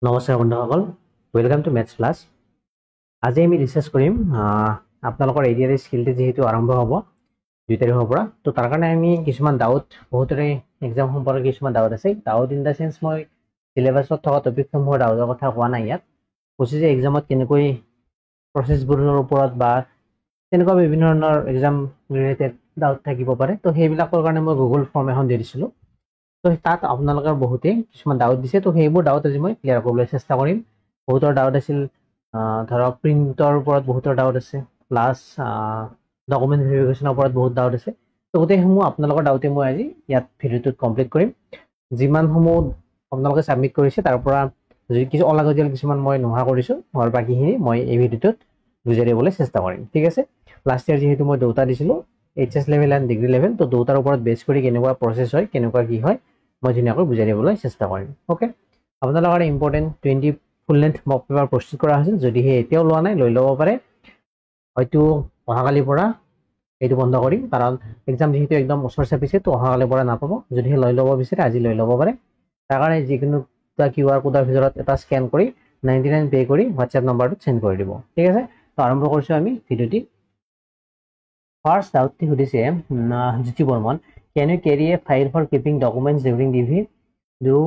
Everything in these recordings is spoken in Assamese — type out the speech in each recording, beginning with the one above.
নমস্কাৰ বন্ধুসকল, ওয়েলকাম টু মেথছ প্লাছ। আজি আমি ডিসকাস কৰিম আপোনালোকৰ এৰিয়াৰ স্কিলটো যেহেতু আৰম্ভ হ'ব 2 তাৰিখৰ পৰা। তো তাৰ কাৰণে আমি কিছুমান ডাউট বহুতৰে এক্সাম সম্পৰ্কে কিছুমান ডাউট আছে। ডাউট ইন দা সেন্স মই সিলেবাছত থকা টপিকসমূহৰ ডাউটৰ কথা কোৱা নাই ইয়াত। কৈছে যে এক্সামত কেনেকৈ প্ৰচেছবোৰৰ ওপৰত বা তেনেকুৱা বিভিন্ন ধৰণৰ এক্সাম ৰিলেটেড ডাউট থাকিব পাৰে। তো সেইবিলাকৰ কাৰণে মই গুগল ফৰ্ম এখন দি দিছিলোঁ। তো তাত আপোনালোকৰ বহুতে কিছুমান ডাউট দিছে। তো সেইবোৰ ডাউট আজি মই ক্লিয়াৰ কৰিবলৈ চেষ্টা কৰিম। বহুতৰ ডাউট আছিল ধৰক প্ৰিণ্টৰ ওপৰত বহুতৰ ডাউট আছে, প্লাছ ডকুমেণ্ট ভেৰিফিকেশ্যনৰ ওপৰত বহুত ডাউট আছে। তো গোটেইসমূহ আপোনালোকৰ ডাউটে মই আজি ইয়াত ভিডিঅ'টোত কমপ্লিট কৰিম। যিমানসমূহ আপোনালোকে ছাবমিট কৰিছে তাৰ পৰা যদি কিছু অলাগতিয়াল কিছুমান মই নোহোৱা কৰিছোঁ, আৰু বাকীখিনি মই এই ভিডিঅ'টোত বুজাই দিবলৈ চেষ্টা কৰিম। ঠিক আছে। লাষ্ট ইয়াৰ যিহেতু মই দুটা দিছিলোঁ, HS level and degree level, তো দুটাৰ ওপৰত বেছ কৰি কেনেকুৱা প্ৰচেছ হয়, কেনেকুৱা কি হয়, মই ধুনীয়াকৈ বুজাই দিবলৈ চেষ্টা কৰিম। অ'কে, আপোনালোকৰ ইম্পৰ্টেণ্ট 20 ফুল লেন্থ মক পেপাৰ প্ৰস্তুত কৰা হৈছিল। যদিহে এতিয়াও লোৱা নাই, লৈ ল'ব পাৰে। হয়তো অহাকালিৰ পৰা এইটো বন্ধ কৰিম, কাৰণ এক্সাম যিহেতু একদম ওচৰ চাপিছে, তো অহাকালিৰ পৰা নাপাব। যদিহে লৈ ল'ব বিচাৰে আজি লৈ ল'ব পাৰে। তাৰ কাৰণে যিকোনো এটা QR কোডৰ ভিতৰত এটা স্কেন কৰি 99 পে' কৰি হোৱাটছএপ নম্বৰটোত চেণ্ড কৰি দিব। ঠিক আছে। তো আৰম্ভ কৰিছোঁ আমি ভিডিঅ'টি। ফাৰ্ষ্ট ডাউটটি সুধিছে Jyoti Barman, can you carry a file for keeping documents during degree? Do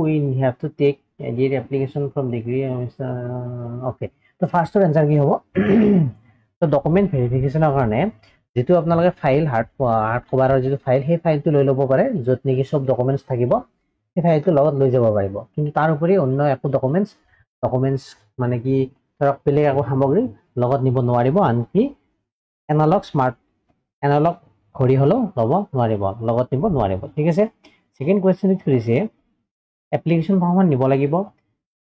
we have to take edit application from degree? Okay, তো ফাৰ্ষ্টৰ এনসাৰ কি হ'ব? তো ডকুমেণ্ট ভেৰিফিকেশ্যনৰ কাৰণে যেটো আপোনালোকে ফাইল হাৰ্ড কভাৰৰ যিটো ফাইল, সেই ফাইলটো লৈ ল'ব পাৰে, য'ত নেকি সব ডকুমেণ্টছ থাকিব। সেই ফাইলটো লগত লৈ যাব পাৰিব। কিন্তু তাৰ উপৰি অন্য একো ডকুমেণ্টছ মানে কি ধৰক বেলেগ একো সামগ্ৰী লগত নিব নোৱাৰিব। আনকি এনালগ ঘড়ী হ'লেও ল'ব নোৱাৰিব, লগত নিব নোৱাৰিব। ঠিক আছে। ছেকেণ্ড কুৱেশ্যনটো সুধিছে এপ্লিকেশ্যন ফৰ্মখন নিব লাগিব,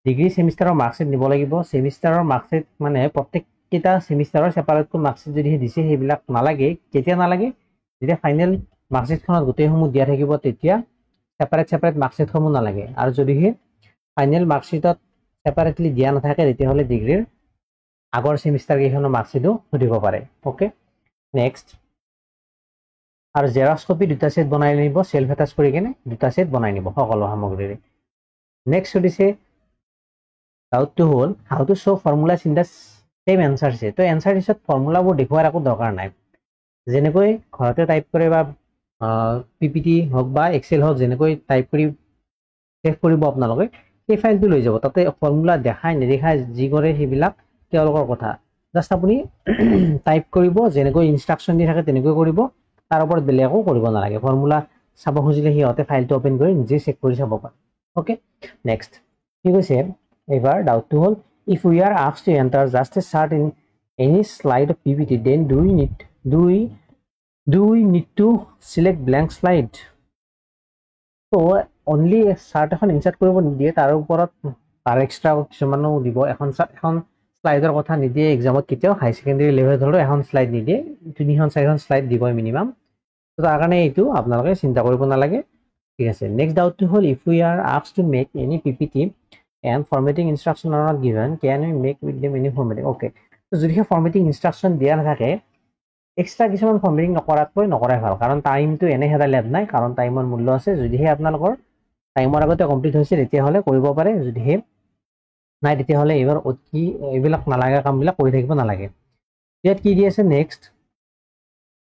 ডিগ্ৰী ছেমিষ্টাৰৰ মাৰ্কশ্বিট নিব লাগিব। ছেমিষ্টাৰৰ মাৰ্কশ্বিট মানে প্ৰত্যেককেইটা ছেমিষ্টাৰৰ ছেপাৰেটকৈ মাৰ্কশ্বিট যদিহে দিছে, সেইবিলাক নালাগে। কেতিয়া নালাগে? যেতিয়া ফাইনেল মাৰ্কশ্বিটখনত গোটেইসমূহ দিয়া থাকিব, তেতিয়া ছেপাৰেট মাৰ্কশ্বিটসমূহ নালাগে। আৰু যদিহে ফাইনেল মাৰ্কশ্বিটত ছেপাৰেটলি দিয়া নাথাকে, তেতিয়াহ'লে ডিগ্ৰীৰ আগৰ ছেমিষ্টাৰ কেইখনৰ মাৰ্কশ্বিটো সুধিব পাৰে। Okay, next. আৰু জেৰক্স কপি দুটা ছেট বনাই নিব, চেল্ফ এটাচ কৰি কিনে দুটা ছেট বনাই নিব সকলো সামগ্ৰীৰে। নেক্সট সুধিছে ডাউটটো হ'ল how to show' formulas in the same answer set. তো এনচাৰ ছেটত ফৰ্মুলাবোৰ দেখুওৱাৰ একো দৰকাৰ নাই। যেনেকৈ ঘৰতে টাইপ কৰে বা PPT হওক বা এক্সেল হওক, যেনেকৈ টাইপ কৰি ছেভ কৰিব আপোনালোকে, সেই ফাইলটো লৈ যাব। তাতে ফৰ্মুলা দেখাই নেদেখাই যি কৰে সেইবিলাক তেওঁলোকৰ কথা। জাষ্ট আপুনি টাইপ কৰিব, যেনেকৈ ইনষ্ট্ৰাকশ্যন দি থাকে তেনেকৈ কৰিব। তাৰ ওপৰত বেলেগ একো কৰিব নালাগে। ফৰ্মুলা চাব খুজিলে সিহঁতে ফাইলটো অপেন কৰি নিজে চেক কৰি চাব পাৰে। অ'কে, নেক্সট কি কৈছে এইবাৰ ডাউটটো হ'ল if we are asked to enter just a chart in any slide of PPT, then do we need to select blank slide? তো অনলি চাৰ্ট এখন ইনচাৰ্ট কৰিব নিদিয়ে, তাৰ ওপৰত তাৰ এক্সট্ৰা কিছুমানো দিব। এখন শ্লাইডৰ কথা নিদিয়ে এক্সামত কেতিয়াও। হাই ছেকেণ্ডেৰী লেভেলত হ'লেও এখন শ্লাইড নিদিয়ে, 3-4খন শ্লাইড দিবই মিনিমাম। তো তাৰ কাৰণে এইটো আপোনালোকে চিন্তা কৰিব নালাগে। ঠিক আছে। নেক্সট ডাউটটো হ'ল if we are asked to make any PPT and formatting instruction are not given, can we make with them any formatting? Okay, তো যদিহে ফৰ্মেটিং ইনষ্ট্ৰাকশ্যন দিয়া নাথাকে, এক্সট্ৰা কিছুমান ফৰ্মেটিং নকৰাই ভাল, কাৰণ টাইমটো এনে হেৰাই লাভ নাই, কাৰণ টাইমৰ মূল্য আছে। যদিহে আপোনালোকৰ টাইমৰ আগতে কমপ্লিট হৈছে তেতিয়াহ'লে কৰিব পাৰে, যদিহে নাই তেতিয়াহ'লে এইবিলাক নালাগা কামবিলাক কৰি থাকিব নালাগে। ইয়াত কি দি আছে নেক্সট?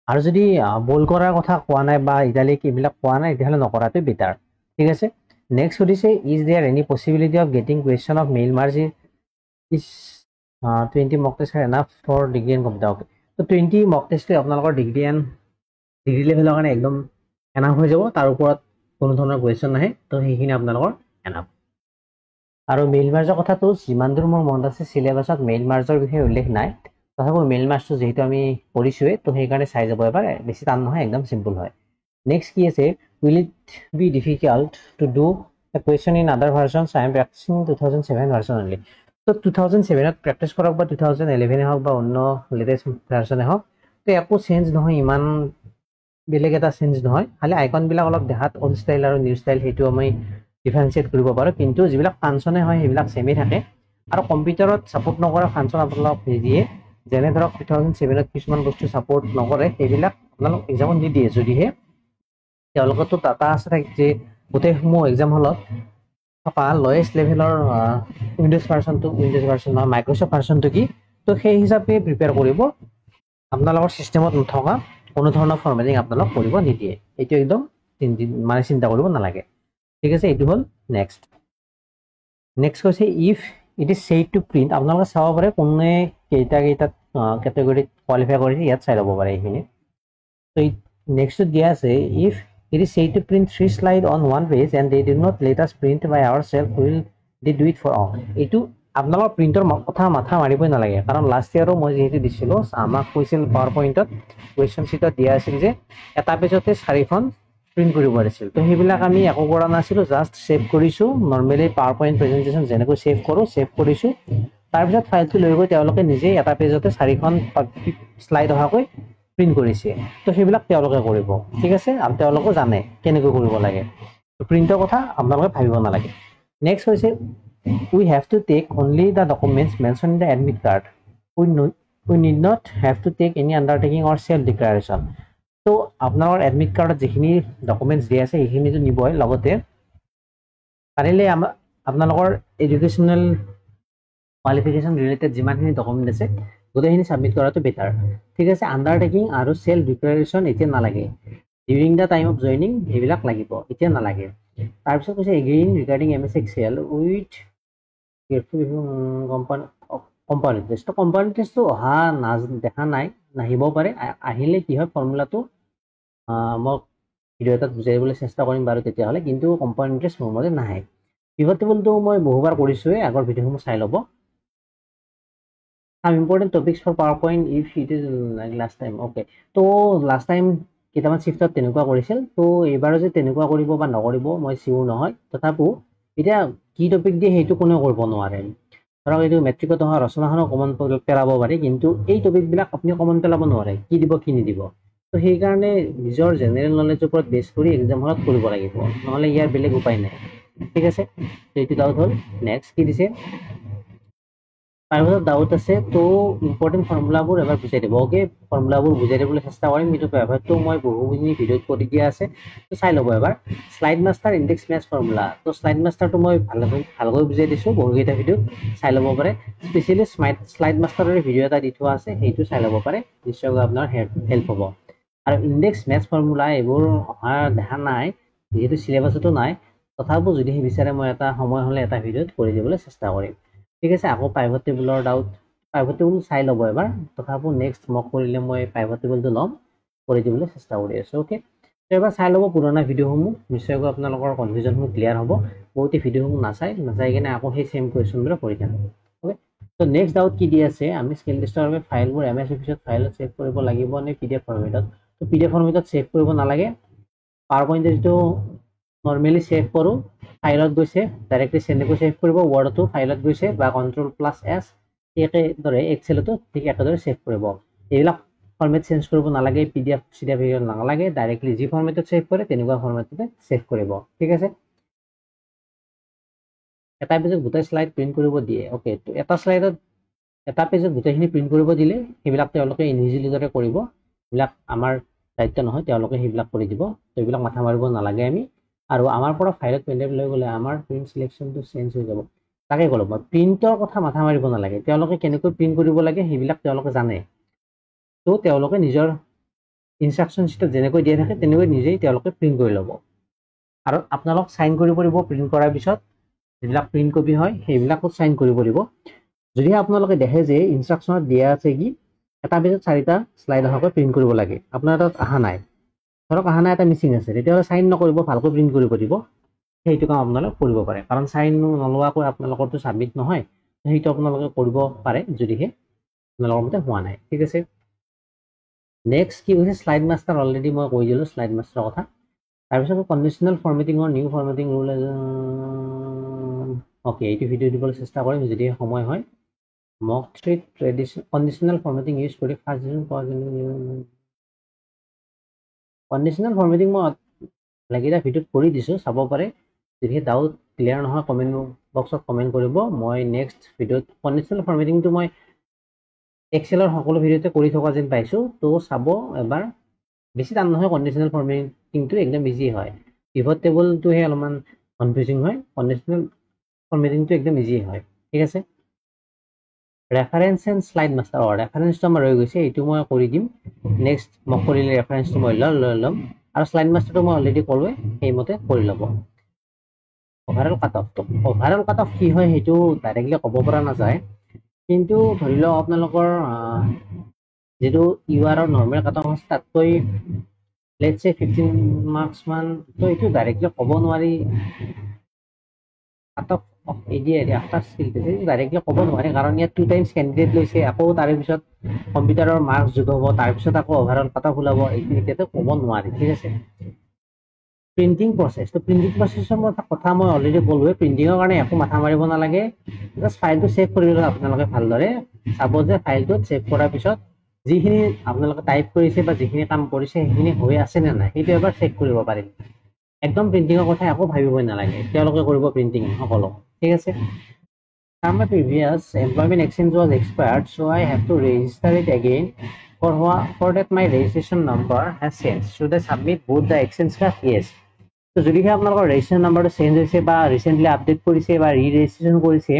আৰু যদি বল কৰাৰ কথা কোৱা নাই বা ইটালিক এইবিলাক কোৱা নাই, তেতিয়াহ'লে নকৰাটোৱে বেটাৰ। ঠিক আছে। নেক্সট সুধিছে is there any possibility of getting question of mail merge is 20 mock test enough for degree and computer? Okay, তো 20 মক টেষ্টটো আপোনালোকৰ ডিগ্ৰী লেভেলৰ কাৰণে একদম এনাফ হৈ যাব। তাৰ ওপৰত কোনো ধৰণৰ কুৱেশ্যন নাহে, তো সেইখিনি আপোনালোকৰ এনাফ। আৰু মেইল মাৰ্জৰ কথাটো যিমান দূৰ মোৰ মনত আছে, চিলেবাছত মেইল মাৰ্জৰ বিষয়ে উল্লেখ নাই। তথাপিও মেইল মাৰ্জটো যিহেতু আমি কৰিছোঁৱেই, তো সেইকাৰণে চাই যাব এবাৰ। বেছি টান নহয়, একদম চিম্পল হয়। নেক্সট কি আছে? Will it be difficult to do a question in other versions? I am practising 2007 version only. তো 2007ত প্ৰেক্টিছ কৰক বা 2011 হওক বা অন্য লেটেষ্ট ভাৰ্চনে হওক, তো একো চেঞ্জ নহয়, ইমান বেলেগ এটা চেঞ্জ নহয়। খালি আইকনবিলাক অলপ দেখাত অল্ড ষ্টাইল আৰু নিউ ষ্টাইল, সেইটো আমি ডিফাৰেঞ্চিয়েট কৰিব পাৰোঁ। কিন্তু যিবিলাক ফাংচনে হয় সেইবিলাক ছেমেই থাকে। আৰু কম্পিউটাৰত ছাপোৰ্ট নকৰা ফাংচন আপোনালোকক নিদিয়ে। যেনে ধৰক 2007ত কিছুমান বস্তু ছাপোৰ্ট নকৰে, সেইবিলাক আপোনালোক এক্সামত নিদিয়ে। যদিহে তেওঁলোকৰতো ডাটা আছে যে গোটেইসমূহ এক্সাম হলত থকা লয়েষ্ট লেভেলৰ উইণ্ডোজ ভাৰ্চনটো নহয় মাইক্ৰ'ছফ্ট ভাৰ্চনটো কি তো সেই হিচাপে প্ৰিপেয়াৰ কৰিব আপোনালোকৰ চিষ্টেমত নথকা কোনো ধৰণৰ ফৰ্মেটিং আপোনালোক কৰিব নিদিয়ে এইটো একদম মানে চিন্তা কৰিব নালাগে ঠিক আছে এইটো হ'ল নেক্সট কৈছে if it is said two print আপোনালোকে চাব পাৰে কোনে কেইটা কেটেগৰীত কোৱালিফাই কৰিছে ইয়াত চাই ল'ব পাৰে এইখিনি তো নেক্সটত দিয়া আছে if it is said to print 3 slides on one page and they did not let us print by ourselves will they do it for all এইটো আপোনালোকৰ প্ৰিন্টৰ কথা মাথা মাৰিবই নালাগে কাৰণ লাষ্ট ইয়াৰো মই যেহেতু দিছিলোঁ আমাক কৈছিল পাৱাৰ পইণ্টত কুৱেশ্যন শ্বীটত দিয়া আছিল যে এটা পেজতে 4খন প্ৰিন্ট কৰিব দিছিল তো সেইবিলাক আমি একো কৰা নাছিলোঁ জাষ্ট ছেভ কৰিছোঁ নৰ্মেলি পাৱাৰ পইণ্ট প্ৰেজেণ্টেশ্যন যেনেকৈ ছেভ কৰোঁ ছেভ কৰিছোঁ তাৰপিছত ফাইলটো লৈ গৈ তেওঁলোকে নিজেই এটা পেজতে 4খন শ্লাইড অহাকৈ প্ৰিন্ট কৰিছে তো সেইবিলাক তেওঁলোকে কৰিব ঠিক আছে আৰু তেওঁলোকে জানে কেনেকৈ কৰিব লাগে প্ৰিন্টৰ কথা আপোনালোকে ভাবিব নালাগে নেক্সট হৈছে we have to take only the documents mentioned in the admit card we need not have to take any undertaking or self declaration তো আপোনালোকৰ এডমিট কাৰ্ডত যিখিনি ডকুমেণ্টছ দিয়া আছে সেইখিনিতো নিবই লগতে পাৰিলে আপোনালোকৰ এডুকেশ্যনেল কোৱালিফিকেশ্যন ৰিলেটেড যিমানখিনি ডকুমেণ্ট আছে গোটেইখিনি ছাবমিট কৰাটো বেটাৰ ঠিক আছে আণ্ডাৰটেকিং আৰু চেল্ফ ডিক্লাৰেশ্যন এতিয়া নালাগে during the time of joining এইবিলাক লাগিব এতিয়া নালাগে তাৰপিছত কৈছে agreeing regarding MS Excel with company test তো কোম্পানী টেষ্টটো অহা দেখা নাই নাহিব পাৰে আহিলে কি হয় ফৰ্মুলাটো মই ভিডিঅ' এটাত বুজাই দিবলৈ চেষ্টা কৰিম বাৰু তেতিয়াহ'লে কিন্তু কোম্পানী টেষ্ট মোৰ মতে নাহে পিভট টেবলটো মই বহুবাৰ কৰিছোঁৱে আগৰ ভিডিঅ'সমূহ চাই ল'ব some important topics for PowerPoint if it is like last time okay তো last time কেইটামান শিফটত তেনেকুৱা কৰিছিল তো এইবাৰো যে তেনেকুৱা কৰিব বা নকৰিব মই চিউৰ নহয় তথাপিও এতিয়া কি টপিক দিয়ে সেইটো কোনেও কৰিব নোৱাৰে ধৰক এইটো মেট্ৰিকত অহা ৰচনাখনো কমন পেলাব পাৰি কিন্তু এই টপিকবিলাক আপুনি কমন পেলাব নোৱাৰে কি দিব কি নিদিব তো সেইকাৰণে নিজৰ জেনেৰেল নলেজৰ ওপৰত বেছ কৰি এক্সাম হলত কৰিব লাগিব নহ'লে ইয়াৰ বেলেগ উপায় নাই ঠিক আছে এইটো ডাউট হ'ল নেক্সট কি দিছে প্ৰাইভেটত ডাউট আছে তো ইম্পৰ্টেণ্ট ফৰ্মুলাবোৰ এবাৰ বুজাই দিব অ'কে ফৰ্মুলাবোৰ বুজাই দিবলৈ চেষ্টা কৰিম কিন্তু প্ৰাইভেটটো মই বহুখিনি ভিডিঅ'ত কৰি দিয়া আছে তো চাই ল'ব এবাৰ slide master index match formula তো শ্লাইড মাষ্টাৰটো মই ভালকৈ বুজাই দিছোঁ বহুকেইটা ভিডিঅ'ত চাই ল'ব পাৰে স্পেচিয়েলি শ্লাইড মাষ্টাৰৰে ভিডিঅ' এটা দি থোৱা আছে সেইটো চাই ল'ব পাৰে নিশ্চয়কৈ আপোনাৰ হেল্প হ'ব আৰু ইণ্ডেক্স মেচ ফৰ্মুলা এইবোৰ অহা দেখা নাই যিহেতু চিলেবাছতো নাই তথাপিও যদিহে বিচাৰে মই এটা সময় হ'লে এটা ভিডিঅ'ত কৰি দিবলৈ চেষ্টা কৰিম ঠিক আছে আকৌ প্ৰাইভেট টেবুলৰ ডাউট প্ৰাইভেট টেবুল চাই ল'ব এবাৰ তথাপিও নেক্সট মক কৰিলে মই প্ৰাইভেট টেবুলটো ল'ম কৰি দিবলৈ চেষ্টা কৰি আছোঁ অ'কে তো এবাৰ চাই ল'ব পুৰণা ভিডিঅ'সমূহ নিশ্চয়কৈ আপোনালোকৰ কনফিউজনসমূহ ক্লিয়াৰ হ'ব বহুতে ভিডিঅ'সমূহ নাচাই কিনে আকৌ সেই ছেম কুৱেশ্যনবিলাক কৰি থাকে অ'কে তো নেক্সট ডাউট কি দি আছে আমি স্কিল টেষ্টৰ বাবে ফাইলবোৰ MS অফিচত ফাইলত ছেভ কৰিব লাগিব নে PDF ফৰ্মেটত তো PDF ফৰ্মেটত ছেভ কৰিব নালাগে পাৱাৰ পইণ্টৰ যিটো নৰ্মেলি ছেভ কৰোঁ ফাইলত গৈছে ডাইৰেক্টলি তেনেকৈ ছেভ কৰিব ৱৰ্ডতো ফাইলত গৈছে বা Ctrl+S একেদৰে এক্সেলতো ঠিক একেদৰে ছেভ কৰিব এইবিলাক ফৰ্মেট চেঞ্জ কৰিব নালাগে PDF নালাগে ডাইৰেক্টলি যি ফৰ্মেটত ছেভ কৰে তেনেকুৱা ফৰ্মেটতে ছেভ কৰিব ঠিক আছে এটা পেজত গোটেই শ্লাইড প্ৰিণ্ট কৰিব দিয়ে অ'কে তো এটা পেজত গোটেইখিনি প্ৰিণ্ট কৰিব দিলে সেইবিলাক তেওঁলোকে ইনভিজিলেটৰে কৰিব এইবিলাক আমাৰ দায়িত্ব নহয় তেওঁলোকে সেইবিলাক কৰি দিব তো এইবিলাক মাথা মাৰিব নালাগে আমি আৰু আমাৰ পৰা ফাইলত পেনড্ৰাইভ লৈ গ'লে আমাৰ প্ৰিণ্ট চিলেকশ্যনটো চেঞ্জ হৈ যাব তাকে ক'লো মই প্ৰিণ্টৰ কথা মাথা মাৰিব নালাগে তেওঁলোকে কেনেকৈ প্ৰিণ্ট কৰিব লাগে সেইবিলাক তেওঁলোকে জানে তো তেওঁলোকে নিজৰ ইনষ্ট্ৰাকশ্যন শ্বীটত যেনেকৈ দিয়া থাকে তেনেকৈ নিজেই তেওঁলোকে প্ৰিণ্ট কৰি ল'ব আৰু আপোনালোক চাইন কৰিব লাগিব প্ৰিণ্ট কৰাৰ পিছত যিবিলাক প্ৰিণ্ট কপি হয় সেইবিলাকত চাইন কৰিব লাগিব যদিহে আপোনালোকে দেখে যে ইনষ্ট্ৰাকশ্যনত দিয়া আছে কি এটা পেজত 4টা শ্লাইড অহাকৈ প্ৰিণ্ট কৰিব লাগে আপোনাৰ তাত অহা নাই ধৰক অহা নাই এটা মিচিং আছে তেতিয়াহ'লে চাইন নকৰিব ভালকৈ প্ৰিণ্ট কৰিব দিব সেইটো কাম আপোনালোকে কৰিব পাৰে কাৰণ চাইন নলোৱাকৈ আপোনালোকৰতো ছাবমিট নহয় সেইটো আপোনালোকে কৰিব পাৰে যদিহে আপোনালোকৰ মতে হোৱা নাই ঠিক আছে নেক্সট কি হৈছে শ্লাইড মাষ্টাৰ অলৰেডি মই কৈ দিলোঁ শ্লাইড মাষ্টাৰৰ কথা তাৰপিছত কণ্ডিশ্যনেল ফৰ্মেটিঙৰ নিউ ফৰ্মেটিং ৰুল অ'কে এইটো ভিডিঅ' দিবলৈ চেষ্টা কৰিম যদিহে সময় হয় মক 3 কণ্ডিশ্যনেল ফৰ্মেটিং ইউজ কৰি কণ্ডিশ্যনেল ফৰ্মেটিং মই লাগিলে ভিডিঅ'ত কৰি দিছোঁ চাব পাৰে যদিহে ডাউট ক্লিয়াৰ নহয় কমেণ্ট বক্সত কমেণ্ট কৰিব মই নেক্সট ভিডিঅ'ত কণ্ডিশ্যনেল ফৰ্মেটিংটো মই এক্সেলৰ সকলো ভিডিঅ'তে কৰি থকা যেন পাইছোঁ তো চাব এবাৰ বেছি টান নহয় কণ্ডিশ্যনেল ফৰ্মেটিংটো একদম ইজি হয় পিভট টেবুলটোহে অলপমান কনফিউজিং হয় কন্ডিশনাল ফৰ্মেটিংটো একদম ইজি হয় ঠিক আছে ৰেফাৰেন্স এণ্ড শ্লাইড মাষ্টাৰ ৰেফাৰেন্সটো আমাৰ ৰৈ গৈছে এইটো মই কৰি দিম নেক্সট মই কৰিলে ৰেফাৰেন্সটো মই লৈ ল'ম আৰু শ্লাইড মাষ্টাৰটো মই অলৰেডি ক'লোৱে সেইমতে কৰি ল'ব অভাৰঅল কাট অফ কি হয় সেইটো ডাইৰেক্টলি ক'ব পৰা নাযায় কিন্তু ধৰি লওক আপোনালোকৰ যেটো ইউআৰ নৰ্মেল কাট অফ তাতকৈ লেটস সে 15 মাৰ্কস মান তো এইটো ডাইৰেক্টলি ক'ব নোৱাৰি কাট অফ এডিয়া আফটাৰ স্কিল ডাইৰেক্টলি ক'ব নোৱাৰে কাৰণ ইয়াত 2 টাইমছ ক্যান্ডিডেট লৈছে আকৌ তাৰে পিছত কম্পিউটাৰৰ মাৰ্কস যোগ হ'ব তাৰ পিছত আকৌ ওভাৰঅল কাট অফ ওলাব এইটো এতিয়াতো ক'ব নোৱাৰি ঠিক আছে প্ৰিন্টিং প্ৰসেস তো প্ৰিন্টিং প্ৰসেসৰ কথা মই অলৰেডি ক'লোৱে প্ৰিন্টিংৰ কাৰণে একো মাথা মাৰিব নালাগে জাস্ট ফাইলটো সেভ কৰি লওক আপোনালোকে ভালদৰে চাব যে ফাইলটো সেভ কৰাৰ পিছত যিখিনি আপোনালোকে টাইপ কৰিছে বা যিখিনি কাম কৰিছে সেইখিনি হৈ আছে নে নাই সেইটো এবাৰ চেক কৰিব পাৰিব একদম প্ৰিন্টিংৰ কথা একো ভাবিবই নালাগে তেওঁলোকে কৰিব প্ৰিন্টিং সকলো ঠিক আছে My previous employment exchange was expired, so I have to register it again. For that, my registration number has changed. Should I submit both the exchange card? Yes. So, যদিহে আপোনালোকৰ ৰেজিষ্ট্ৰেশ্যন নাম্বাৰটো চেঞ্জ হৈছে বা ৰিসেন্টলি আপডেট কৰিছে বা ৰি-ৰেজিষ্ট্ৰেশ্যন কৰিছে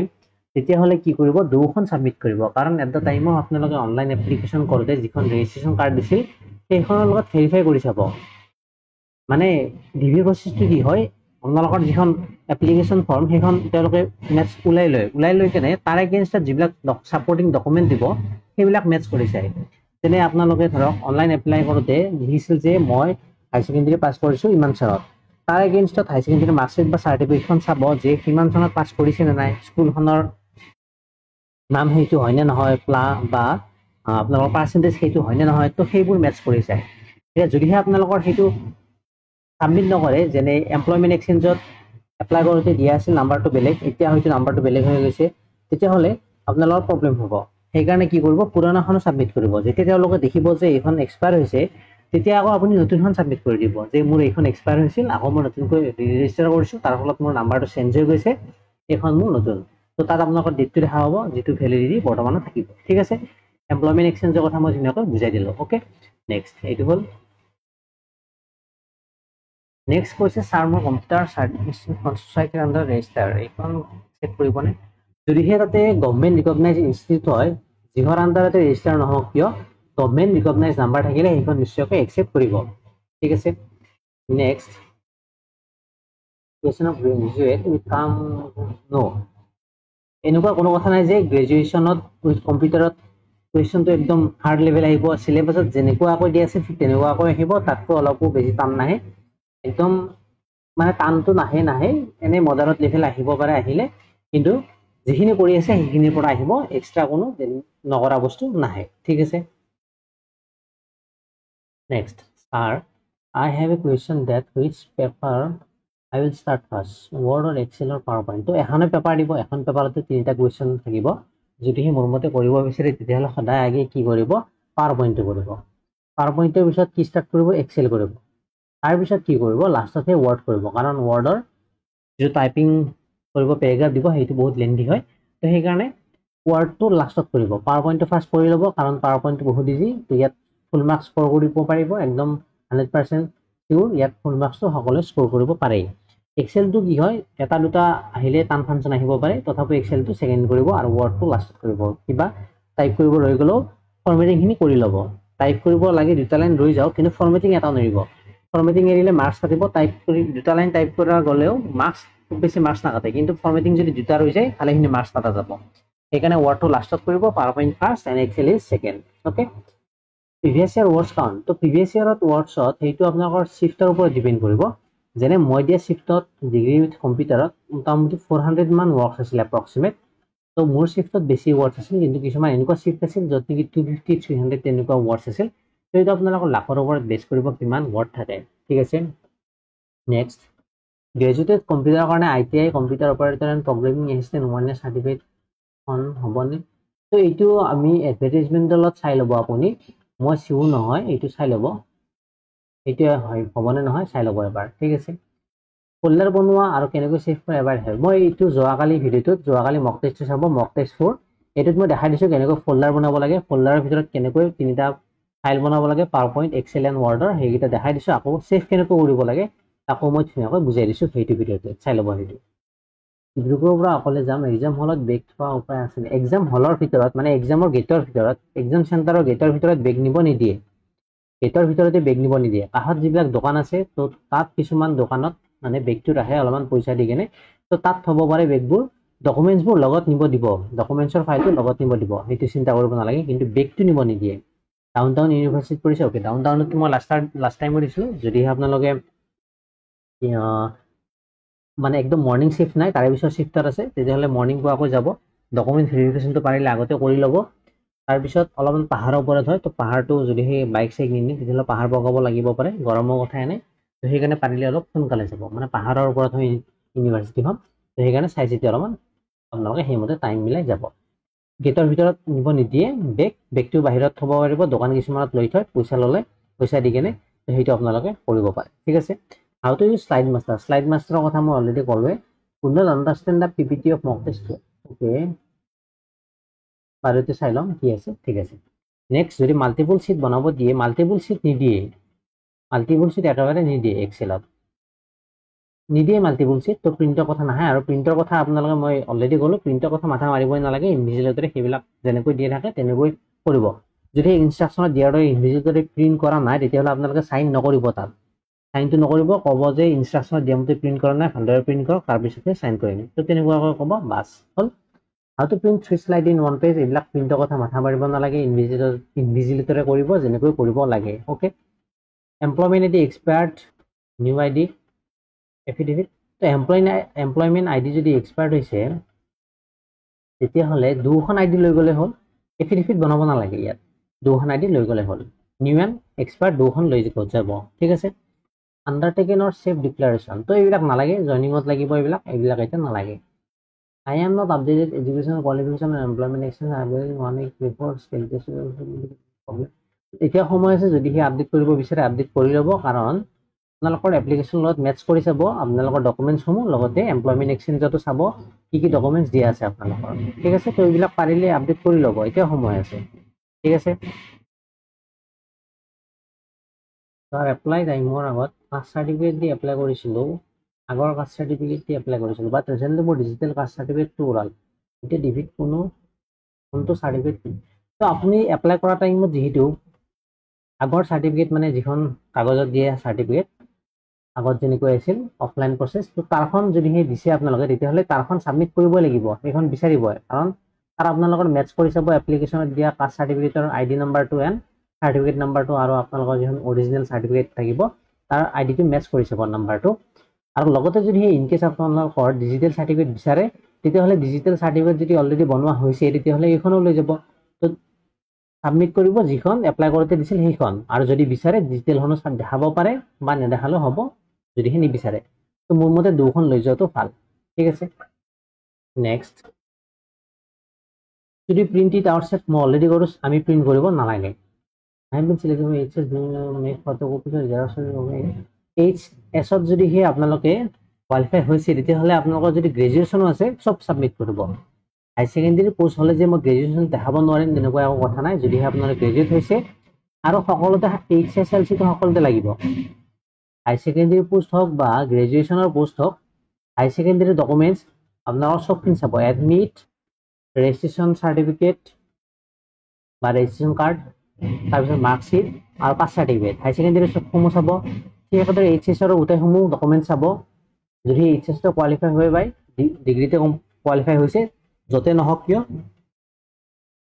তেতিয়াহ'লে কি কৰিব দুখন সাবমিট কৰিব কাৰণ এট দ্য টাইম অফ আপোনালোকে অনলাইন এপ্লিকেশ্যন কৰোঁতে যিখন ৰেজিষ্ট্ৰেশ্যন কাৰ্ড দিছিল সেইখনৰ লগত ভেৰিফাই কৰি চাব মানে ডিভি প্ৰসেসটো কি হয় আপোনালোকৰ যিখন এপ্লিকেশ্যন ফৰ্ম সেইখন তেওঁলোকে মেটচ ওলাই লৈ কেনে তাৰ এগেইনষ্টত যিবিলাক সাপোৰ্টিং ডকুমেণ্ট দিব সেইবিলাক মেটচ কৰি চায় যেনে আপোনালোকে ধৰক অনলাইন এপ্লাই কৰোঁতে লিখিছিল যে মই হাই ছেকেণ্ডাৰী পাছ কৰিছোঁ ইমান চনত তাৰ এগেইনষ্টত হাই ছেকেণ্ডাৰী মাৰ্কশ্বিট বা চাৰ্টিফিকেটখন চাব যে কিমান চনত পাছ কৰিছে নে নাই স্কুলখনৰ নাম সেইটো হয়নে নহয় বা আপোনালোকৰ পাৰ্চেণ্টেজ সেইটো হয়নে নহয় তো সেইবোৰ মেটচ কৰি চায় এতিয়া যদিহে আপোনালোকৰ সেইটো সাবমিট নকৰে যেনে এমপ্লয়মেণ্ট এক্সচেঞ্জত এপ্লাই কৰোঁতে দিয়া আছিল নাম্বাৰটো বেলেগ এতিয়া হয়তো নাম্বাৰটো বেলেগ হৈ গৈছে তেতিয়াহ'লে আপোনালোকৰ প্ৰব্লেম হ'ব সেইকাৰণে কি কৰিব পুৰণাখনো সাবমিট কৰিব যেতিয়া তেওঁলোকে দেখিব যে এইখন এক্সপায়াৰ হৈছে তেতিয়া আকৌ আপুনি নতুনখন সাবমিট কৰি দিব যে মোৰ এইখন এক্সপায়াৰ হৈছিল আকৌ মই নতুনকৈ ৰেজিষ্টাৰ কৰিছোঁ তাৰ ফলত মোৰ নাম্বাৰটো চেঞ্জ হৈ গৈছে এইখন মোৰ নতুন তো তাত আপোনালোকৰ ডেটটো দেখা হ'ব যিটো ভেলিডিটি বৰ্তমানত থাকিব ঠিক আছে এমপ্লয়মেণ্ট এক্সচেঞ্জৰ কথা মই ধুনীয়াকৈ বুজাই দিলোঁ ওকে নেক্সট এইটো হ'ল নেক্সট কৈছে ছাৰ মোৰ কম্পিউটাৰ চাৰ্টিফিকেট সোচাইটিৰ আণ্ডাৰ ৰেজিষ্টাৰ এইখন চেক কৰিবনে যদিহে তাতে গভৰ্ণমেণ্ট ৰিকগনাইজ ইনষ্টিটিউট হয় যিহৰ আণ্ডাৰতে ৰেজিষ্টাৰ নহওক কিয় গভৰ্ণমেণ্ট ৰিকগনাইজ নাম্বাৰ থাকিলে সেইখন নিশ্চয়কৈ একচেপ্ট কৰিব ঠিক আছে next question of graduate with কাম ন' এনেকুৱা কোনো কথা নাই যে গ্ৰেজুৱেশ্যনত উইথ কম্পিউটাৰত কুৱেশ্যনটো একদম হাৰ্ড লেভেল আহিব চিলেবাছত যেনেকুৱাকৈ দিয়া আছে ঠিক তেনেকুৱাকৈ আহিব তাতকৈ অলপো বেছি টান নাহে একদম মানে টানটো নাহে এনে মডাৰেট লেভেল আহিব পাৰে আহিলে কিন্তু যিখিনি কৰি আছে সেইখিনিৰ পৰা আহিব এক্সট্ৰা কোনো নকৰা বস্তু নাহে ঠিক আছে next sir I have a question that which paper I will start first Word or Excel or PowerPoint তো এখনে পেপাৰ দিব এখন পেপাৰতে তিনিটা কুৱেশ্যন থাকিব যদিহে মোৰ মতে কৰিব বিচাৰে তেতিয়াহ'লে সদায় আগে কি কৰিব PowerPointটো কৰিব PowerPointৰ পিছত কি ষ্টাৰ্ট কৰিব Excel কৰিব তাৰ পিছত কি কৰিব লাষ্টতে Word কৰিব কাৰণ Wordৰ যে টাইপিং কৰিব পেৰাগ্ৰাফ দিব সেইটো বহুত লেন্থি হয় তো সেইকাৰণে Wordটো লাষ্টত কৰিব PowerPointটো ফাৰ্ষ্ট কৰি ল'ব কাৰণ PowerPointটো বহুত ইজি তো ইয়াত ফুল মাৰ্কছ স্ক'ৰ কৰিব পাৰিব একদম 100% শিওৰ ইয়াত ফুল মাৰ্কছটো সকলোৱে স্ক'ৰ কৰিব পাৰে এক্সেলটো কি হয় এটা দুটা আহিলে টান ফাংচন আহিব পাৰে তথাপি এক্সেলটো ছেকেণ্ড কৰিব আৰু Wordটো লাষ্টত কৰিব কিবা টাইপ কৰিব ৰৈ গ'লেও ফৰ্মেটিংখিনি কৰি ল'ব টাইপ কৰিব লাগে দুটা লাইন ৰৈ যাওক কিন্তু ফৰ্মেটিং এটা নৰিব ফৰ্মেটিং এৰিলে মাৰ্কছ কাটিব টাইপ কৰি দুটা লাইন টাইপ কৰা গ'লেও মাৰ্কছ খুব বেছি মাৰ্কছ নাকাটে কিন্তু ফৰ্মেটিং যদি দুটা ৰৈ যায় ভালেখিনি মাৰ্কছ কাটা যাব সেইকাৰণে Wordটো লাষ্টত কৰিব PowerPoint first and Excel is second okay previous year words count তো প্ৰিভিয়াছ ইয়াৰত ৱৰ্ডছত সেইটো আপোনালোকৰ শ্বিফ্টৰ ওপৰত ডিপেণ্ড কৰিব যেনে মই দিয়া শ্বিফ্টত ডিগ্ৰী উইথ কম্পিউটাৰত মোটামুটি 400 মান ৱৰ্কছ আছিল এপ্ৰক্সিমেট তো মোৰ শ্বিফ্টত বেছি ৱৰ্ডছ আছিল কিন্তু কিছুমান এনেকুৱা শ্বিফ্ট আছিল য'ত নেকি 250 300 তেনেকুৱা ৱৰ্ডছ আছিল তো এইটো আপোনালোকৰ লাখৰ ওপৰত বেছ কৰিব কিমান ৱৰ্ড থাকে ঠিক আছে নেক্সট গ্ৰেজুৱেটেড কম্পিউটাৰৰ কাৰণে ITI computer operator and programming assistant 1 year চাৰ্টিফিকেটখন হ'বনে তো এইটো আমি এডভাৰটাইজমেণ্টত চাই ল'ব আপুনি মই চিউৰ নহয় এইটো চাই ল'ব এইটো হয় হ'বনে নহয় চাই ল'ব এবাৰ ঠিক আছে ফোল্ডাৰ বনোৱা আৰু কেনেকৈ সেভ কৰে এবাৰ হয় মই এইটো যোৱাকালি ভিডিঅ'টোত যোৱাকালি মক টেষ্টটো চাব মক টেষ্ট 4 এইটোত মই দেখাই দিছোঁ কেনেকৈ ফোল্ডাৰ বনাব লাগে ফোল্ডাৰৰ ভিতৰত কেনেকৈ তিনিটা ফাইল বনাব লাগে PowerPoint Excel এণ্ড Wordৰ সেইকেইটা দেখাই দিছোঁ আকৌ সেভ কেনেকৈ কৰিব লাগে তাকো মই ধুনীয়াকৈ বুজাই দিছোঁ সেইটো ভিডিঅ'তে চাই ল'ব। সেইটো ডিব্ৰুগড়ৰ পৰা অকলে যাম এক্সাম হলত বেগ থোৱা উপায় আছে এক্সাম হলৰ ভিতৰত মানে এক্সামৰ গেটৰ ভিতৰত এক্সাম চেণ্টাৰৰ গেটৰ ভিতৰত বেগ নিব নিদিয়ে গেটৰ ভিতৰতে বেগ নিব নিদিয়ে কাষত যিবিলাক দোকান আছে তো তাত কিছুমান দোকানত মানে বেগটো ৰাখে অলপমান পইচা দি কেনে তো তাত থ'ব পাৰে বেগবোৰ ডকুমেণ্টছবোৰ লগত নিব দিব ডকুমেণ্টছৰ ফাইলটো লগত নিব দিব সেইটো চিন্তা কৰিব নালাগে কিন্তু বেগটো নিব নিদিয়ে ডাউন টাউন ইউনিভাৰ্চিটিত পৰিছে ওকে ডাউন টাউনত মই লাষ্ট টাইমো দিছিলোঁ যদিহে আপোনালোকে মানে একদম মৰ্নিং শিফ্ট নাই তাৰে পিছত শিফ্টত আছে তেতিয়াহ'লে মৰ্নিং পোৱাকৈ যাব ডকুমেণ্ট ভেৰিফিকেশ্যনটো পাৰিলে আগতে কৰি ল'ব তাৰপিছত অলপমান পাহাৰৰ ওপৰত হয় তো পাহাৰটো যদি সেই বাইক চাইক নিনি তেতিয়াহ'লে পাহাৰ বগাব লাগিব পাৰে গৰমৰ কথা এনে তো সেইকাৰণে পাৰিলে অলপ সোনকালে যাব মানে পাহাৰৰ ওপৰত হয় ইউনিভাৰ্চিটিখন তো সেইকাৰণে চাই চিতি অলপমান আপোনালোকে সেইমতে টাইম মিলাই যাব গেটৰ ভিতৰত নিব নিদিয়ে বেগটো বাহিৰত থ'ব পাৰিব দোকান কিছুমানত লৈ থয় পইচা ল'লে পইচা দি কেনে সেইটো আপোনালোকে কৰিব পাৰে ঠিক আছে হাউ টু ইউজ শ্লাইড মাষ্টাৰৰ কথা মই অলৰেডি ক'লোৱে could not understand the PPT of mock test okay বাৰু এইটো চাই ল'ম কি আছে ঠিক আছে নেক্সট যদি মাল্টিপল ছিট বনাব দিয়ে মাল্টিপল ছিট নিদিয়ে মাল্টিপল ছিট একেবাৰে নিদিয়ে এক্সেলত নিদিয়ে মাল্টিপল ছিট তো প্ৰিণ্টৰ কথা নাহে আৰু প্ৰিণ্টৰ কথা আপোনালোকে মই অলৰেডি ক'লোঁ প্ৰিণ্টৰ কথা মাথা মাৰিবই নালাগে ইনভিজিলেটৰে সেইবিলাক যেনেকৈ দিয়ে থাকে তেনেকৈ কৰিব যদি ইনষ্ট্ৰাকশ্যনত দিয়াৰ দৰে ইনভিজিলেটৰে প্ৰিণ্ট কৰা নাই তেতিয়াহ'লে আপোনালোকে চাইন নকৰিব তাত সাইনটো নকৰিব ক'ব যে ইনষ্ট্ৰাকশ্যনত দিয়া মতে প্ৰিণ্ট কৰা নাই ভালদৰে প্ৰিণ্ট কৰক তাৰপিছতে চাইন কৰিম তো তেনেকুৱাকৈ ক'ব বাছ হ'ল how two print 3 slide in 1 page এইবিলাক প্ৰিণ্টৰ কথা মাথা মাৰিব নালাগে ইনভিজিলেটৰে কৰিব যেনেকৈ কৰিব লাগে okay employment ID expired new ID affidavit তো এমপ্লয়মেণ্ট আইডি যদি এক্সপায়াৰ্ড হৈছে তেতিয়াহ'লে দুখন আইডি লৈ গ'লে হ'ল এফিডেভিট বনাব নালাগে ইয়াত দুখন আইডি লৈ গ'লে হ'ল নিউ এণ্ড এক্সপায়াৰ্ড দুখন লৈ যাব ঠিক আছে আণ্ডাৰটেকেন অৰ চেল্ফ ডিক্লাৰেশ্যন তো এইবিলাক নালাগে জইনিঙত লাগিব এইবিলাক এতিয়া নালাগে I am not updated education qualification and employment exchange I will one week before skill test এতিয়া সময় আছে যদি আপডেট কৰিব বিচাৰে আপডেট কৰি ল'ব কাৰণ আপোনালোকৰ এপ্লিকেশ্যন লগত মেটচ কৰি চাব আপোনালোকৰ ডকুমেণ্টছসমূহ লগতে এমপ্লয়মেণ্ট এক্সচেঞ্জতো চাব কি ডকুমেণ্টছ দিয়া আছে আপোনালোকৰ ঠিক আছে তো এইবিলাক পাৰিলে আপডেট কৰি ল'ব এতিয়া সময় আছে ঠিক আছে তাৰ এপ্লাই টাইমৰ আগত কাষ্ট চাৰ্টিফিকেট দি এপ্লাই কৰিছিলোঁ আগৰ কাষ্ট চাৰ্টিফিকেট দি এপ্লাই কৰিছিলোঁ বাট ৰিচেণ্টলি মোৰ ডিজিটেল কাষ্ট চাৰ্টিফিকেটটো ওলাল এতিয়া ডিভিট কোনটো চাৰ্টিফিকেট তো আপুনি এপ্লাই কৰা টাইমত যিহেতু আগৰ চাৰ্টিফিকেট মানে যিখন কাগজত দিয়ে চাৰ্টিফিকেট আগত যেনেকৈ আছিল অফলাইন প্ৰচেছ তো তাৰখন যদিহে দিছে আপোনালোকে তেতিয়াহ'লে তাৰখন ছাবমিট কৰিবই লাগিব সেইখন বিচাৰিবই কাৰণ তাৰ আপোনালোকৰ মেটচ কৰি চাব এপ্লিকেশ্যনত দিয়া কাষ্ট চাৰ্টিফিকেটৰ আইডি নাম্বাৰটো এণ্ড চাৰ্টিফিকেট নাম্বাৰটো আৰু আপোনালোকৰ যিখন অৰিজিনেল চাৰ্টিফিকেট থাকিব তাৰ আইডিটো মেটচ কৰি চাব নাম্বাৰটো আৰু লগতে যদি ইনকেছ আপোনালোকৰ ডিজিটেল চাৰ্টিফিকেট বিচাৰে তেতিয়াহ'লে ডিজিটেল চাৰ্টিফিকেট যদি অলৰেডি বনোৱা হৈছে তেতিয়াহ'লে এইখনো লৈ যাব তো ছাবমিট কৰিব যিখন এপ্লাই কৰোঁতে দিছিল সেইখন আৰু যদি বিচাৰে ডিজিটেলখনো দেখাব পাৰে বা নেদেখালেও হ'ব যদিহে নিবিচাৰে তো মোৰ মতে দুখন লৈ যোৱাটো ভাল ঠিক আছে নেক্সট যদি প্ৰিণ্ট ইট আউট ছেট মই অলৰেডি কৰোঁ আমি প্ৰিণ্ট কৰিব নালাগে এইচএছত যদিহে আপোনালোকে কোৱালিফাই হৈছে তেতিয়াহ'লে আপোনালোকৰ যদি গ্ৰেজুৱেশ্যনো আছে চব ছাবমিট কৰিব হাই ছেকেণ্ডেৰী পষ্ট হ'লে যে মই গ্ৰেজুৱেশ্যন দেখাব নোৱাৰিম তেনেকুৱা একো কথা নাই যদিহে আপোনালোকে গ্ৰেজুৱেট হৈছে আৰু সকলোতে HSLC-টো সকলোতে লাগিব হাই ছেকেণ্ডেৰী পোষ্ট হওক বা গ্ৰেজুৱেশ্যনৰ পোষ্ট হওক হাই ছেকেণ্ডেৰী ডকুমেণ্টছ আপোনালোকৰ চবখিনি চাব এডমিট ৰেজিষ্ট্ৰেশ্যন চাৰ্টিফিকেট বা ৰেজিষ্ট্ৰেশ্যন কাৰ্ড তাৰপিছত মাৰ্কশ্বিট আৰু কাষ্ট চাৰ্টিফিকেট হাই ছেকেণ্ডেৰী চবসমূহ চাব ঠিক একেদৰে HSৰ গোটেইসমূহ ডকুমেণ্ট চাব যদি HSটো কোৱালিফাই হৈ পায় ডিগ্ৰীতে কোৱালিফাই হৈছে য'তে নহওক কিয়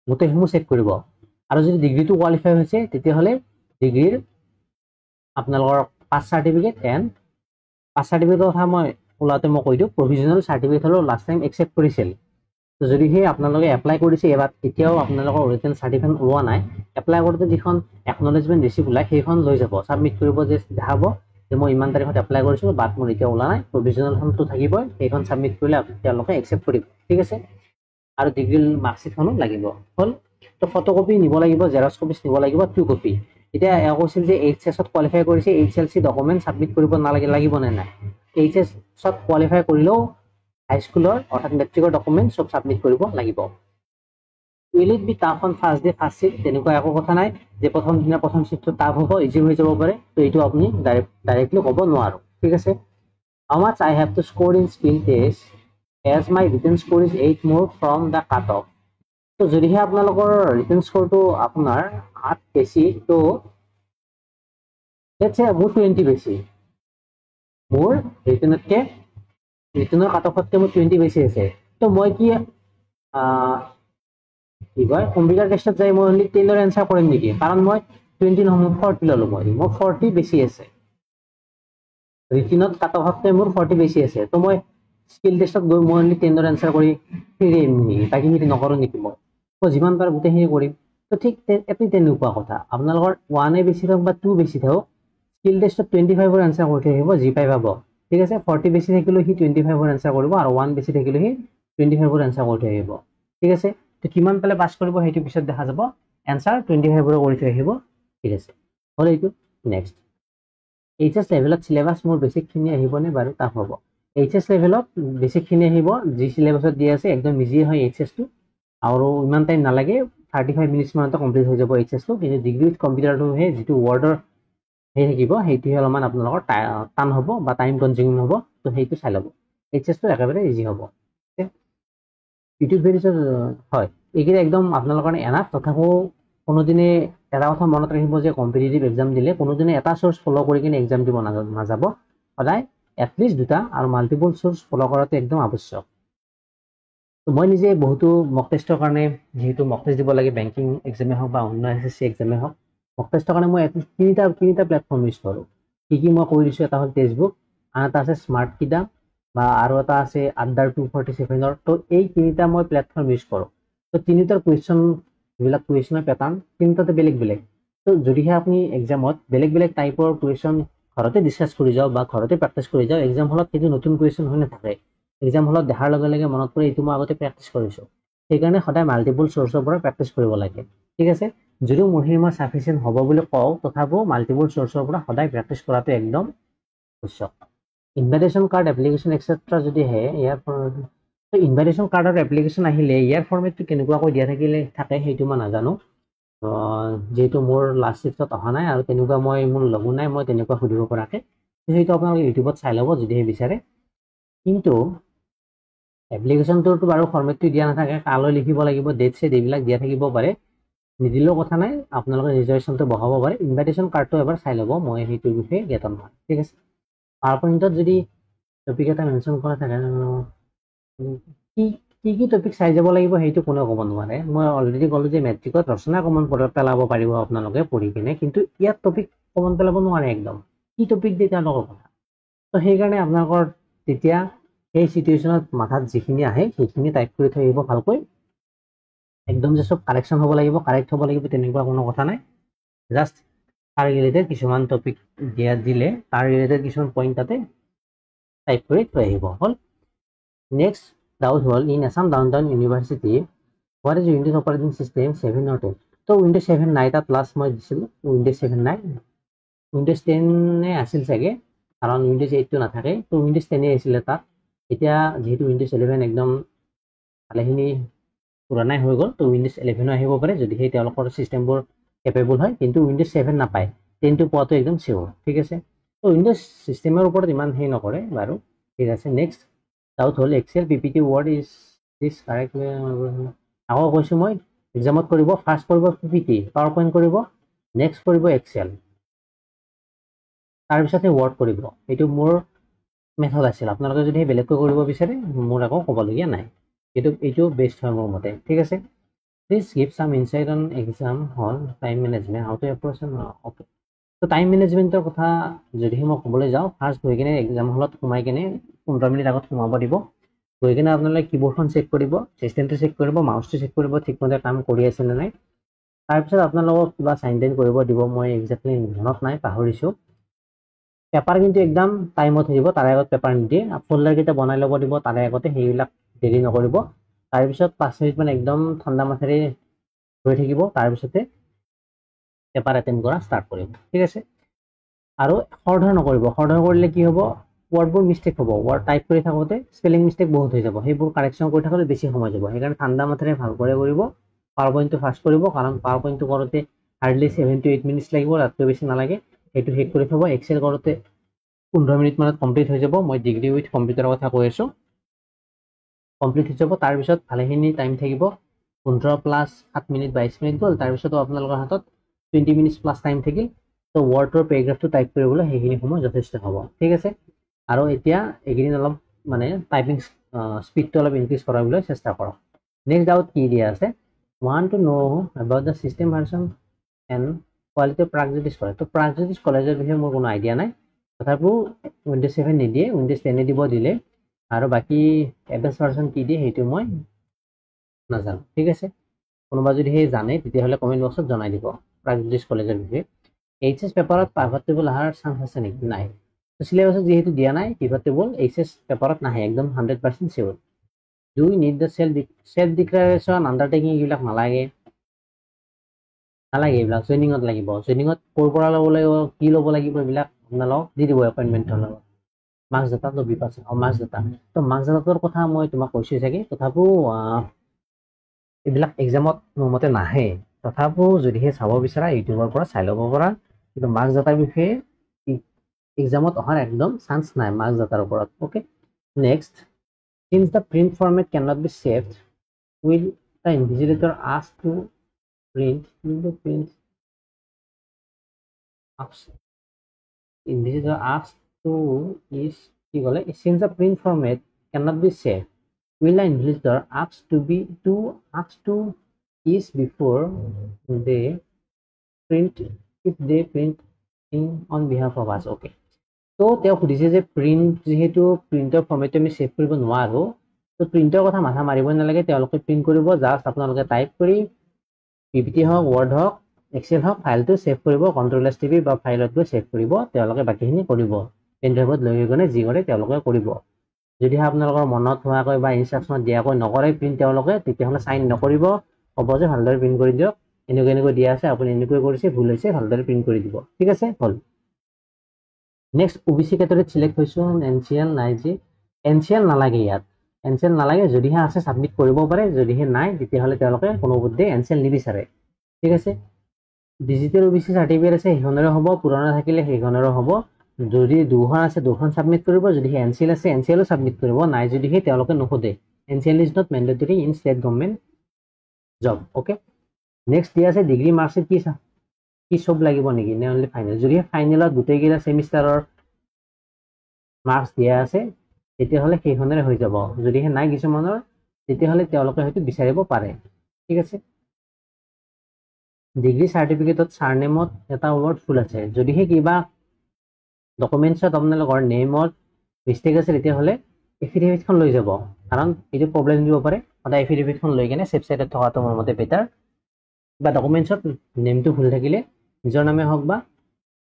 গোটেইসমূহ চেক কৰিব আৰু যদি ডিগ্ৰীটো কোৱালিফাই হৈছে তেতিয়াহ'লে ডিগ্ৰীৰ আপোনালোকৰ কাষ্ট চাৰ্টিফিকেট এণ্ড কাষ্ট চাৰ্টিফিকেটৰ কথা মই ওলাওঁতে মই কৈ দিওঁ প্ৰভিজনেল চাৰ্টিফিকেট হ'লেও লাষ্ট টাইম একচেপ্ট কৰিছিল তো যদিহে আপোনালোকে এপ্লাই কৰিছে এবাৰ এতিয়াও আপোনালোকৰ অৰিজিনেল চাৰ্টিফিকেট ওলোৱা নাই এপ্লাই কৰোঁতে যিখন একনলেজমেণ্ট ৰিচিপ্ট ওলায় সেইখন লৈ যাব ছাবমিট কৰিব যে দেখাব যে মই ইমান তাৰিখত এপ্লাই কৰিছিলোঁ বাট মোৰ এতিয়া ওলা নাই প্ৰভিজনেলখনটো থাকিবই সেইখন ছাবমিট কৰিলে তেওঁলোকে একচেপ্ট কৰিব ঠিক আছে আৰু ডিগ্ৰীৰ মাৰ্কশ্বিটখনো লাগিব হ'ল তো ফটোকপি নিব লাগিব জেৰক্স কপিজ নিব লাগিব 2 কপি এতিয়া এওঁ কৈছিল যে HSত কোৱালিফাই কৰিছে HLC ডকুমেণ্ট ছাবমিট কৰিব নালাগে লাগিব নে নাই HSত কোৱালিফাই কৰিলেও হাইস্কুলৰ অৰ্থাৎ মেট্ৰিকৰ ডকুমেণ্ট চব ছাবমিট কৰিব লাগিব will it B tough on first day first seat তেনেকুৱা একো কথা নাই যে প্ৰথম দিনা প্ৰথম ছিটটো টাফ হ'ব ইজি হৈ যাব পাৰে তো এইটো আপুনি ডাইৰেক্টলি ক'ব নোৱাৰোঁ ঠিক আছে how much I have to score in skill test as my written score is 8 more from the cutoff তো যদিহে আপোনালোকৰ ৰিটেন স্কোৰটো আপোনাৰ 8 বেছি তো লেটস সে মোৰ 20 বেছি মোৰ ৰিটেনতকে ৰিটেনৰ কাটঅফতকে মোৰ 20 বেছি আছে তো মই কি কি কয় কম্পিউটাৰ টেষ্টত যাই মই অনলি 10 এনসাৰ কৰিম নেকি কাৰণ মই 20 নহয় 40 ললো মই 40 বেছি আছে ৰিটেনত কাটঅফতকে মোৰ 40 বেছি আছে তো মই স্কিল টেষ্টত গৈ মই অনলি 10 এনসাৰ কৰি ফিৰিম নেকি তাকে হেৰি নকৰো নেকি মই যিমান পাৰো গোটেইখিনি কৰিম তো ঠিক এটি তেনেকুৱা কথা আপোনালোকৰ 1 এ বেছি থাকক বা 2 বেছি থাকক স্কিল টেষ্টত 25 এৰ আনসাৰ কৰি আহিব জি পাই পাব ঠিক আছে 40 বেছি থাকিলে হি 25 এর আনসার কৰিব আৰু 1 বেছি থাকিলে হি 25 এৰ আনসাৰ কৰি আহিব ঠিক আছে তো কিমান পালে পাস কৰিব হেতু পিছত দেখা যাব আনসাৰ 25 এৰ কৰি আহিব ঠিক আছে হল এইটো নেক্সট এইচএস লেভেলত সিলেবাস মোৰ বেসিক খিনি আহিব নে বাৰু তা হ'ব এইচএস লেভেলত বেসিক খিনি আহিব যি সিলেবাসত দি আছে একদম ইজি হয় এইচএস টো আৰু ইমান টাইম নালাগে 35 মিনিটস মানতে কমপ্লিট হৈ যাব এইচএস টো কিন্তু ডিগ্ৰী উইথ কম্পিউটাৰটো হে যেটো ওয়াৰ্ডৰ হে থাকিব হেতু অলপমান আপোনালোকৰ টান হ'ব বা টাইম কনজিউমিং হ'ব তো হেতু চাই লব এইচএস টো একেবাৰে ইজি হ'ব ইউটিউব ভিডিঅ হয় এইকেইটা একদম আপোনালোকৰ কাৰণে এনাফ তথাপিও কোনোদিনে এটা কথা মনত ৰাখিব যে কম্পিটিটিভ এক্সাম দিলে কোনোদিনে এটা সোৰ্স ফলো কৰি কিনে এক্সাম দিব নাযাব সদায় এটলিষ্ট দুটা আৰু মাল্টিপল সোৰ্স ফলো কৰাটো একদম আৱশ্যক তো মই নিজে বহুতো মক টেষ্টৰ কাৰণে যেহেতু মক টেষ্ট দিব লাগে বেংকিং এক্সামে হওক বা অন্য এসএসসি এক্সামে হওক মক টেষ্টৰ কাৰণে মই এটলিষ্ট তিনিটা প্লেটফৰ্ম ইউজ কৰোঁ কি মই কৈ দিছোঁ এটা হ'ল টেক্সটবুক আন এটা আছে স্মাৰ্ট কিতাপ বা আৰু এটা আছে আড্ডাৰ 247 তো এই তিনিটা মই প্লেটফৰ্ম ইউজ কৰোঁ তো তিনিটাৰ কুৱেশ্যন যিবিলাক কুৱেশ্যনৰ পেটাৰ্ণ তিনিটাতে বেলেগ বেলেগ তো যদিহে আপুনি এক্সামত বেলেগ বেলেগ টাইপৰ কুৱেশ্যন ঘৰতে ডিসকাস কৰি যাও বা ঘৰতে প্ৰেক্টিস কৰি যাও এক্সাম হলত কিছু নতুন কুৱেশ্যন হৈ নাথাকে এক্সাম হলত দেখাৰ লগে লগে মনত পৰে এইটো মই আগতে প্ৰেক্টিস কৰিছো সেইকাৰণে সদায় মাল্টিপল সোৰ্সৰ পৰা প্ৰেক্টিস কৰিব লাগে ঠিক আছে যদিও মোৰ মই সাফিসিয়েন্ট হ'ব বুলি কওঁ তথাপিও মাল্টিপল সোৰ্সৰ পৰা সদায় প্ৰেক্টিস কৰাটো একদম আৱশ্যক ইনভাইটেশন কাৰ্ড এপ্লিকেশন এক্সেট্ৰা যদি হে ইয়াৰ তো ইনভাইটেশন কাৰ্ডৰ এপ্লিকেশন আহিলে ইয়াৰ ফৰ্মেটটো কেনেকুৱাকৈ দিয়া থাকে সেইটো মই নাজানো যেহেতু মোৰ লাষ্ট শিফটত অহা নাই আৰু তেনেকুৱা মই মোৰ লগো নাই মই তেনেকুৱা সুধিব পৰাকে সেইটো আপোনালোকে ইউটিউবত চাই ল'ব যদিহে বিচাৰে কিন্তু এপ্লিকেশনটোতো বাৰু ফৰ্মেটটো দিয়া নাথাকে কালৈ লিখিব লাগিব ডেট সেট এইবিলাক দিয়া থাকিব পাৰে নিদিলেও কথা নাই আপোনালোকে ৰিজাৰ্ভেশ্যনটো বহাব পাৰে ইনভাইটেশন কাৰ্ডটো এবাৰ চাই ল'ব মই সেইটো বিষয়ে জ্ঞাত নহয় ঠিক আছে পাৱাৰ পইণ্টত যদি টপিক এটা মেনশ্যন কৰা থাকে কি টপিক চাই যাব লাগিব সেইটো কোনেও ক'ব নোৱাৰে মই অলৰেডি ক'লো যে মেট্ৰিকত ৰচনা কমন পেলাব পাৰিব আপোনালোকে পঢ়ি কিনে কিন্তু ইয়াত টপিক কমন পেলাব নোৱাৰে একদম কি টপিক দিয়ে তেওঁলোকৰ কথা তো সেইকাৰণে আপোনালোকৰ তেতিয়া সেই সিচুৱেশ্যনত মাথাত যিখিনি আহে সেইখিনি টাইপ কৰি থৈ আহিব ভালকৈ একদম যে সব কাৰেকশ্যন হ'ব লাগিব কাৰেক্ট হ'ব লাগিব তেনেকুৱা কোনো কথা নাই জাষ্ট তাৰ ৰিলেটেড কিছুমান টপিক দিলে তাৰ ৰিলেটেড কিছুমান পইণ্ট তাতে টাইপ কৰি থৈ আহিব হ'ল নেক্সট ডাউট হ'ল in Assam downtown university what is Windows operating system 7 or 10 তো উইণ্ডোজ 7 নাই তাত প্লাছ মই দিছিলোঁ উইণ্ডোজ 7 নাই উইণ্ডোজ 10 আছিল চাগে কাৰণ উইণ্ডোজ 8 টো নাথাকে তো উইণ্ডোজ 10 আছিলে তাত এতিয়া যেহেতু উইণ্ডোজ 11 একদম ভালেখিনি পুৰণাই হৈ গ'ল তো উইণ্ডোজ 11 আহিব পাৰে যদি সেই তেওঁলোকৰ চিষ্টেমবোৰ কেপেবল হয় কিন্তু উইণ্ডোজ 7 নাপায় 10 টো পোৱাটো একদম চিয়ৰ ঠিক আছে তো উইণ্ডোজ চিষ্টেমৰ ওপৰত ইমান হেৰি নকৰে বাৰু ঠিক আছে নেক্সট ডাউট হ'ল Excel PPT Word is this correct আকৌ কৈছোঁ মই এক্সামত কৰিব ফাৰ্ষ্ট কৰিব পিপিটি পাৱাৰ পইণ্ট কৰিব নেক্সট কৰিব এক্সেল তাৰপিছতে ৱৰ্ড কৰিব এইটো মোৰ মেথড আছিল আপোনালোকে যদি বেলেগকৈ কৰিব বিচাৰে মোৰ আকৌ ক'বলগীয়া নাই এইটো বেষ্ট হয় মোৰ মতে ঠিক আছে please give some insight on exam hall time management how to approach okay তো টাইম মেনেজমেণ্টৰ কথা যদিহে মই ক'বলৈ যাওঁ ফাৰ্ষ্ট গৈ কিনে এক্সাম হলত সোমাই কিনে 15 মিনিট আগত সোমাব দিব গৈ কিনে আপোনালোকে কীবৰ্ডখন চেক কৰিব চিষ্টেমটো চেক কৰিব মাউচটো চেক কৰিব ঠিকমতে কাম কৰি আছে নে নাই তাৰপিছত আপোনালোকক কিবা চাইন টাইন কৰিব দিব মই একজেক্টলি মনত নাই পাহৰিছোঁ পেপাৰ কিন্তু একদম টাইমত থাকিব তাৰে আগত পেপাৰ নিদিয়ে ফল্ডাৰকেইটা বনাই ল'ব দিব তাৰে আগতে সেইবিলাক দেৰি নকৰিব তাৰপিছত 5 মিনিটমান একদম ঠাণ্ডা মাথাৰে ৰৈ থাকিব তাৰপিছতে পেপাৰ এটেম্প কৰা ষ্টাৰ্ট কৰিব ঠিক আছে আৰু খৰধৰ নকৰিব খৰধৰ কৰিলে কি হ'ব ৱৰ্ডবোৰ মিষ্টেক হ'ব ৱৰ্ড টাইপ কৰি থাকোঁতে স্পেলিং মিষ্টেক বহুত হৈ যাব সেইবোৰ কাৰেকশ্যন কৰি থাকোঁতে বেছি সময় যাব সেইকাৰণে ঠাণ্ডা মাথাৰে ভালকৈ কৰিব পাৱাৰ পইণ্টটো ফাৰ্ষ্ট কৰিব কাৰণ পাৱাৰ পইণ্টটো কৰোঁতে হাৰ্ডলি 7 to 8 মিনিটছ লাগিব তাতকৈ বেছি নালাগে সেইটো শেষ কৰি থ'ব এক্সেল কৰোঁতে 15 মিনিট মানত কমপ্লিট হৈ যাব মই ডিগ্ৰী উইথ কম্পিউটাৰৰ কথা কৈ আছো কমপ্লিট হৈ যাব তাৰ পিছত ভালেখিনি টাইম থাকিব 15 প্লাস 7 মিনিট 22 মিনিট গল তাৰ পিছত আপোনালোকৰ হাতত 20 মিনিট প্লাস টাইম থাকিল তো ওয়াৰ্ডৰ প্যাৰাগ্ৰাফটো টাইপ কৰিবলৈ সেইখিনি সময় যথেষ্ট হ'ব ঠিক আছে আৰু এতিয়া এইখিনি অলপ মানে টাইপিং স্পীডটো অলপ ইনক্ৰিজ কৰাবলৈ চেষ্টা কৰক নেক্সট ডাউট কি দিয়া আছে want to know about the system version and quality of Pragজ্যোতিষ College তো Pragজ্যোতিষ কলেজৰ বিষয়ে মোৰ কোনো আইডিয়া নাই তথাপিও Windows 7 নিদিয়ে Windows 10 দিব দিলে আৰু বাকি এডভান্স ভাৰ্সন কি দিয়ে সেইটো মই নাজানো ঠিক আছে কোনোবা যদি হে জানে তেতিয়াহলে কমেন্ট বক্সত জনাই দিব Pragজ্যোতিষ কলেজৰ বিষয়ে এইচএস পেপাৰত পাইভট টেবল আহাৰ চান্স আছে নেকি নাই তো সিলেবাসত যেহেতু দিয়া নাই পাইভট টেবল এইচএস পেপাৰত নাহে একদম 100% sure do you need the self declaration undertaking এইবিলাক নালাগে এইবিলাক জয়নিংত লাগিব জয়নিংত কৰ পৰা ল'ব লাগিব কি ল'ব লাগিব এইবিলাক আপোনালোক দি দিব এপইন্টমেন্টৰ লগত মাৰ্কস ডাটা তো বিপাছে মাৰ্কস ডাটা তো মাৰ্কস ডাটাৰ কথা মই তোমাক কৈছো চাগে তথাপিও এইবিলাক এক্সামত মোৰ মতে নাহে তথাপিও যদিহে চাব বিচাৰা ইউটিউবৰ পৰা চাই ল'ব পৰা কিন্তু মাৰ্কস ডাটাৰ বিষয়ে এক্সামত অহাৰ একদম চান্স নাই মাৰ্কস ডাটাৰ ওপৰত okay next since the print format cannot be saved will the invigilator ask to print invigilator asks to is since the print format cannot be saved will the invigilator ask to is before they print if they print on behalf of us okay তো তেওঁ খুদিছে যে প্ৰিন্ট যেহেতু প্ৰিন্টৰ ফৰ্মেটটো আমি সেভ কৰিব নোৱাৰো তো প্ৰিন্টৰ কথা মাথা মাৰিব নালাগে তেওঁলোকে প্ৰিন্ট কৰিব জাস্ট আপোনালোকে টাইপ কৰি পিপিটি হওক ওয়াৰ্ড হওক এক্সেল হওক ফাইলটো সেভ কৰিব কন্ট্ৰোল এস টিপি বা ফাইলত গৈ সেভ কৰিব তেওঁলোকে বাকিখিনি কৰিব পেন ড্ৰাইভত লৈ গনে যি কৰে তেওঁলোকে কৰিব যদি আপোনালোকৰ মনত হোৱাকৈ বা ইনস্ট্ৰাকশনত দিয়াকৈ নকৰে প্ৰিন্ট তেওঁলোকে তেতিয়াহলে সাইন নকৰিব হ'ব যে ভালদৰে প্ৰিন্ট কৰি দিয়ক এনেকৈ দিয়া আছে আপুনি এনেকৈ কৰিছে ভুল হৈছে ভালদৰে প্ৰিন্ট কৰি দিব ঠিক আছে হল Next, OBC category select hoisu NCL নাই যে NCL নালাগে ইয়াত NCL নালাগে যদিহে আছে সাবমিট কৰিব পাৰে যদিহে নাই তেতিয়াহলে তেওঁলোকে কোনো বুদ্ধে NCL নিবিচাৰে ঠিক আছে ডিজিটেল OBC সাৰ্টিফিকেট আছে হেখনৰে হ'ব পুৰণা থাকিলে হেখনৰে হ'ব যদি দুখন আছে দুখন সাবমিট কৰিব যদিহে NCL আছে NCL সাবমিট কৰিব নাই যদিহে তেওঁলোকে নখোদে NCL is not mandatory in state government job okay next দিয়া আছে ডিগ্ৰী মাৰ্কশিট কি সব লাগিব নেকি নে অনলি ফাইনাল যদি ফাইনালত গুটেইকেইটা সেমিস্টাৰৰ মাৰ্কস দিয়া আছে তেতিয়াহলে সেইখনৰে হৈ যাব যদি হে নাই কিছুমানৰ তেতিয়াহলে তেওঁলোকে হয়তো বিচাৰিব পাৰে ঠিক আছে ডিগ্ৰী সাৰ্টিফিকেটত সাৰনেমত এটা ওয়াৰ্ড ফুল আছে যদি হে কিবা ডকুমেন্টছত আপোনালোকৰ নেমত মিস্টেক আছে তেতিয়াহলে এফিডেভিটখন লৈ যাব কাৰণ এইটো প্ৰবলেম দিব পাৰে সদায় এফিডেভিটখন লৈ কেনে সেফ সাইডত থকাটো মোৰ মতে বেটাৰ বা ডকুমেন্টছত নেমটো ভুল থাকিলে নিজৰ নামে হওক বা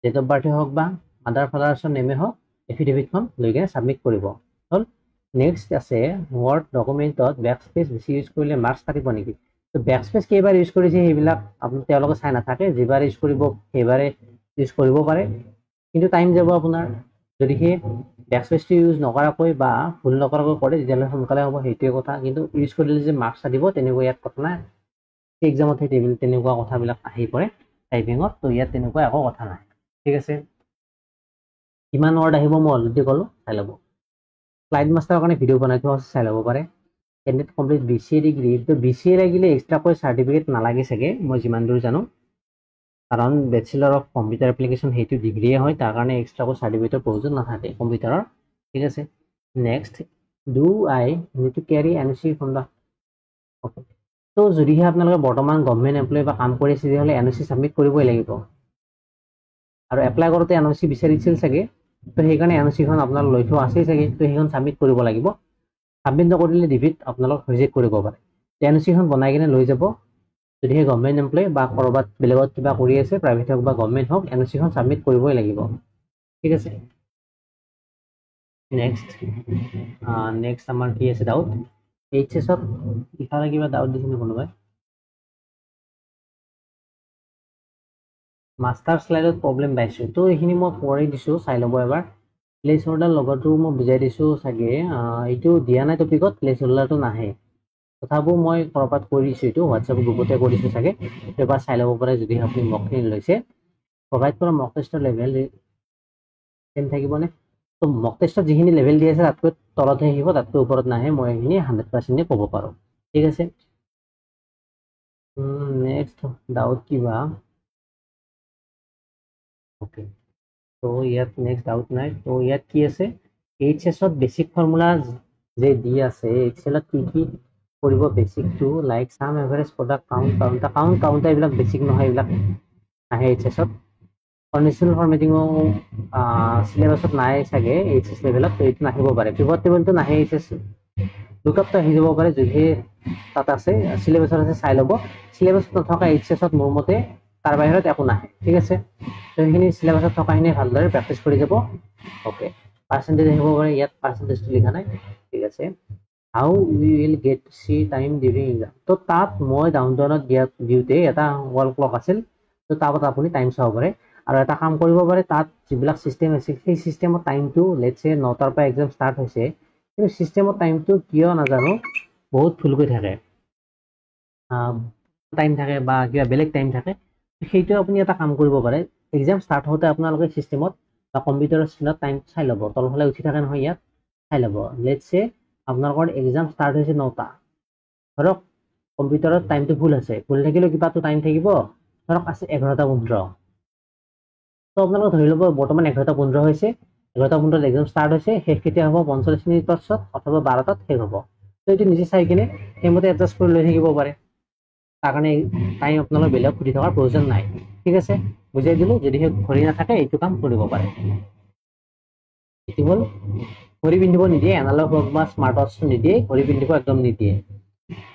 ডেট অফ বাৰ্থে হওক বা মাদাৰ ফাদাৰ্ছৰ নেমে হওক এফিডেভিটখন লৈ কেনে সাবমিট কৰিব হল নেক্সট আছে ওয়াৰ্ড ডকুমেন্টত ব্যাকস্পেস বেছি ইউজ কৰিলে মাৰ্কস কাটিব নেকি তো ব্যাকস্পেস কেইবাৰ ইউজ কৰিছে সেইবিলাক আপুনি তেওঁলোকে চাই নাথাকে যেবাৰ ইউজ কৰিব সেইবাৰে ইউজ কৰিব পাৰে কিন্তু টাইম যাব আপোনাৰ যদি হে ব্যাকস্পেসটো ইউজ নকৰাকৈ বা ভুল নকৰাকৈ কৰে তেতিয়াহলে সোনকালে হ'ব সেইটোৱে কথা কিন্তু ইউজ কৰিলে যে মাৰ্কস কাটিব তেনেকুৱা ইয়াত কথা নাই এক্সামত হে টেবিল তেনেকুৱা কথাবিলাক আহি পৰে টাইপিংত তো ইয়াত তেনেকুৱা একো কথা নাই ঠিক আছে কিমান ওয়াৰ্ড আহিব মই অলৰেডি কলো চাই লব স্লাইড মাষ্টাৰৰ কাৰণে ভিডিও বনাই থোৱা আছে চাই লব পাৰে কেন্ডিডেট কমপ্লিট বিসিএ ডিগ্ৰী তো বিসিএ লাগিলে এক্সট্ৰাকৈ সাৰ্টিফিকেট নালাগে চাগে মই যিমান দূৰ জানো কাৰণ বেচেলৰ অফ কম্পিউটাৰ এপ্লিকেশন সেইটো ডিগ্ৰীয়ে হয় তাৰ কাৰণে এক্সট্ৰাকৈ সাৰ্টিফিকেটৰ প্ৰয়োজন নাথাকে কম্পিউটাৰৰ ঠিক আছে next do I need to ক্যাৰি NOC from da okay তো যদিহে আপোনালোকে বৰ্তমান গভৰ্ণমেণ্ট এমপ্লয় বা কাম কৰি আছে তেতিয়াহলে এনওসি সাবমিট কৰিবই লাগিব আৰু এপ্লাই কৰোতে এনওসি বিচাৰিছিল চাগে তো সেইকাৰণে এনওসিখন আপোনাৰ লৈ থোৱা আছে চাগে তো সেইখন সাবমিট কৰিব লাগিব সাবমিট নকৰিলে ডিভিট আপোনালোক ৰিজেক্ট কৰিব পাৰে এনওসিখন বনাই কিনে লৈ যাব যদিহে গভৰ্ণমেণ্ট এমপ্লয় বা কৰবাত বেলেগত কিবা কৰি আছে প্ৰাইভেট হওক বা গভৰ্ণমেণ্ট হওক এনওসিখন সাবমিট কৰিবই লাগিব ঠিক আছে নেক্সট আমাৰ কি আছে ডাউট এইচএছত ইফালে কিবা ডাউট দিছে নে কোনোবাই মাস্টাৰ স্লাইডত প্ৰবলেম পাইছো তো এইখিনি মই কৰি দিছো চাই ল'ব এবাৰ প্লেস হোল্ডাৰ লগতো মই বুজাই দিছো চাগে এইটো দিয়া নাই টপিকত প্লেস হোল্ডাৰটো নাহে তথাপিও মই কৰবাত কৰিছো এইটো হোৱাটছএপ গ্ৰুপতে কৰিছো চাগে এবাৰ চাই ল'ব পাৰে যদি আপুনি মকখিনি লৈছে প্ৰভাইড কৰা মক টেষ্টৰ লেভেল চেম থাকিবনে তো মক টেষ্টত যিখিনি লেভেল দি আছে তাতকৈ তলতহে আহিব, তাতকৈ ওপৰত নাহে। মই এইখিনি 100% ক'ব পাৰোঁ। ঠিক আছে, নেক্সট ডাউট কিবা? ওকে, তো ইয়াত নেক্সট ডাউট নাই। তো ইয়াত কি আছে, এইচএছত বেছিক ফৰ্মুলা যে দি আছে, এক্সেলত কি কি কৰিব বেছিকটো, লাইক চাম এভাৰেজ প্ৰডাক্ট কাউণ্ট এইবিলাক বেছিক নহয়, এইবিলাক নাহে এইচএছত। কণ্ডিশ্যনেল ফৰ্মেটিঙো চিলেবাছত নাই চাগে এইচএছ লেভেলত, তো এইটো নাহিব পাৰে। পিভট টেবলটো নাহে এইচএছ, লুকআপটো আহি যাব পাৰে যদিহে তাত আছে, চিলেবাছত আছে চাই ল'ব। চিলেবাছত নথকা এইচএছত মোৰ মতে তাৰ বাহিৰত একো নাহে। ঠিক আছে, তো সেইখিনি চিলেবাছত থকাখিনি ভালদৰে প্ৰেক্টিচ কৰি যাব। অ'কে, পাৰ্চেণ্টেজ আহিব পাৰে, ইয়াত পাৰ্চেণ্টেজটো লিখা নাই। ঠিক আছে, how we will get the time during exam. তো তাত মই ডাউনটাউনত দিওঁতে এটা ৱাল ক্লক আছিল, তো তাত আপুনি টাইম চাব পাৰে। আৰু এটা কাম কৰিব পাৰে, তাত যিবিলাক চিষ্টেম আছে সেই চিষ্টেমৰ টাইমটো লেটছে 9টাৰ পৰা এক্সাম ষ্টাৰ্ট হৈছে, কিন্তু চিষ্টেমৰ টাইমটো কিয় নাজানো বহুত ভুলকৈ থাকে, টাইম থাকে বা কিবা বেলেগ টাইম থাকে। সেইটো আপুনি এটা কাম কৰিব পাৰে, এক্সাম ষ্টাৰ্ট হওঁতে আপোনালোকে চিষ্টেমত বা কম্পিউটাৰৰ স্ক্ৰীণত টাইম চাই ল'ব, তলফালে উঠি থাকে নহয়, ইয়াত চাই ল'ব। লেটছে আপোনালোকৰ এক্সাম ষ্টাৰ্ট হৈছে 9টা, ধৰক কম্পিউটাৰত টাইমটো ভুল আছে, ভুল থাকিলেও কিবাটো টাইম থাকিব, ধৰক আছে 11:15। তো আপোনালোকে ধৰি ল'ব বৰ্তমান 11:15 হৈছে, 11:15 এক্সাম ষ্টাৰ্ট হৈছে, শেষ কেতিয়া হ'ব 45 মিনিট পাছত অথবা 12টাত শেষ হ'ব। তো এইটো নিজে চাই কিনে সেইমতে এডজাষ্ট কৰি লৈ থাকিব পাৰে, তাৰ কাৰণে টাইম আপোনালোকে বেলেগ সুধি থকাৰ প্ৰয়োজন নাই। ঠিক আছে, বুজাই দিলোঁ, যদিহে ঘড়ী নাথাকে এইটো কাম কৰিব পাৰে। এইটো হ'ল ঘড়ী পিন্ধিব নিদিয়ে, এনালগ হওক বা স্মাৰ্ট ৱাটচটো নিদিয়ে, ঘড়ী পিন্ধিব একদম নিদিয়ে।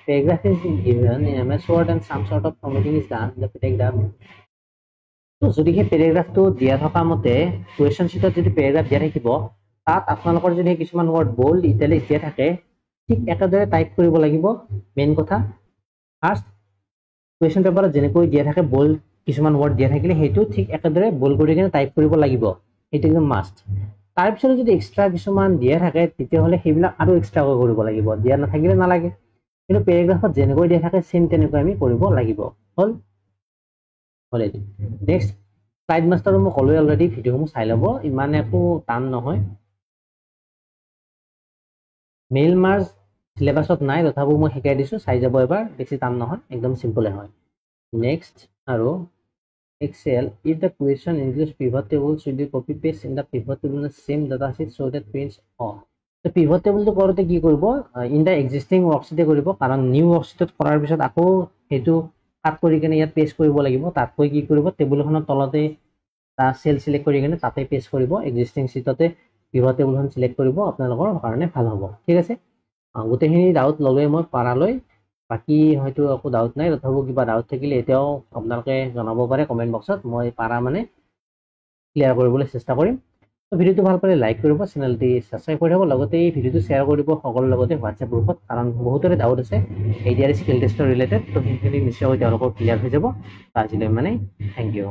Paragraph is given in MS Word and some sort of formatting is done. The paragraph. তো যদিহে পেৰাগ্ৰাফটো দিয়া থকা মতে কুৱেশ্যন শ্বীটত যদি পেৰাগ্ৰাফ দিয়া থাকিব, তাত আপোনালোকৰ যদি কিছুমান ৱৰ্ড বোল্ড ইটালিক্স দিয়া থাকে, ঠিক একেদৰে টাইপ কৰিব লাগিব। মেইন কথা, ফাৰ্ষ্ট কুৱেশ্যন পেপাৰত যেনেকৈ দিয়া থাকে বোল্ড কিছুমান ৱৰ্ড দিয়া থাকিলে সেইটো ঠিক একেদৰে বোল্ড কৰি কিনে টাইপ কৰিব লাগিব, সেইটো একদম মাষ্ট। তাৰপিছত যদি এক্সট্ৰা কিছুমান দিয়া থাকে তেতিয়াহ'লে সেইবিলাক আৰু এক্সট্ৰাকৈ কৰিব লাগিব, দিয়া নাথাকিলে নালাগে। কিন্তু পেৰাগ্ৰাফত যেনেকৈ দিয়া থাকে চেম তেনেকৈ আমি কৰিব লাগিব। হ'ল এইটো। নেক্সট শ্লাইড মাষ্টাৰো মই ক'লোৱে অলৰেডি, ভিডিঅ'সমূহ চাই ল'ব, ইমান একো টান নহয়। মেইল মাৰ্জ চিলেবাছত নাই, তথাপিও মই শিকাই দিছোঁ, চাই যাব এবাৰ, বেছি টান নহয়, একদম চিম্পলে হয়। নেক্সট আৰু Excel, if the question includes pivot table, should you copy paste in the pivot table in the same data sheet so that prints off? তো পিভট টেবুলটো কৰোঁতে কি কৰিব, ইন দ্য এক্সিষ্টিং ৱৰ্কশ্বিটে কৰিব, কাৰণ নিউ ৱৰ্কশ্বিটত কৰাৰ পিছত আকৌ সেইটো কাট কৰি কিনে ইয়াত পেষ্ট কৰিব লাগিব। তাতকৈ কি কৰিব, টেবুলখনৰ তলতে এটা চেল চিলেক্ট কৰি কিনে তাতে পেষ্ট কৰিব, এক্সিষ্টিং শ্বীটতে পিভট টেবুলখন চিলেক্ট কৰিব, আপোনালোকৰ কাৰণে ভাল হ'ব। ঠিক আছে, গোটেইখিনি ডাউট ল'লোৱে মই পাৰালৈ, বাকী হয়তো একো ডাউট নাই, তথাপিও কিবা ডাউট থাকিলে এতিয়াও আপোনালোকে জনাব পাৰে কমেণ্ট বক্সত, মই পাৰা মানে ক্লিয়াৰ কৰিবলৈ চেষ্টা কৰিম। তো ভিডিঅ'টো ভাল পালে লাইক কৰিব, চেনেলটি ছাবস্ক্ৰাইব কৰি থ'ব, লগতে এই ভিডিঅ'টো শ্বেয়াৰ কৰিব সকলোৰে লগতে হোৱাটছএপ গ্ৰুপত, কাৰণ বহুতৰে ডাউট আছে ADR স্কিল টেষ্টৰ ৰিলেটেড, তো সেইখিনি নিশ্চয়কৈ তেওঁলোকৰ ক্লিয়াৰ হৈ যাব। আজিলৈ মানে থেংক ইউ।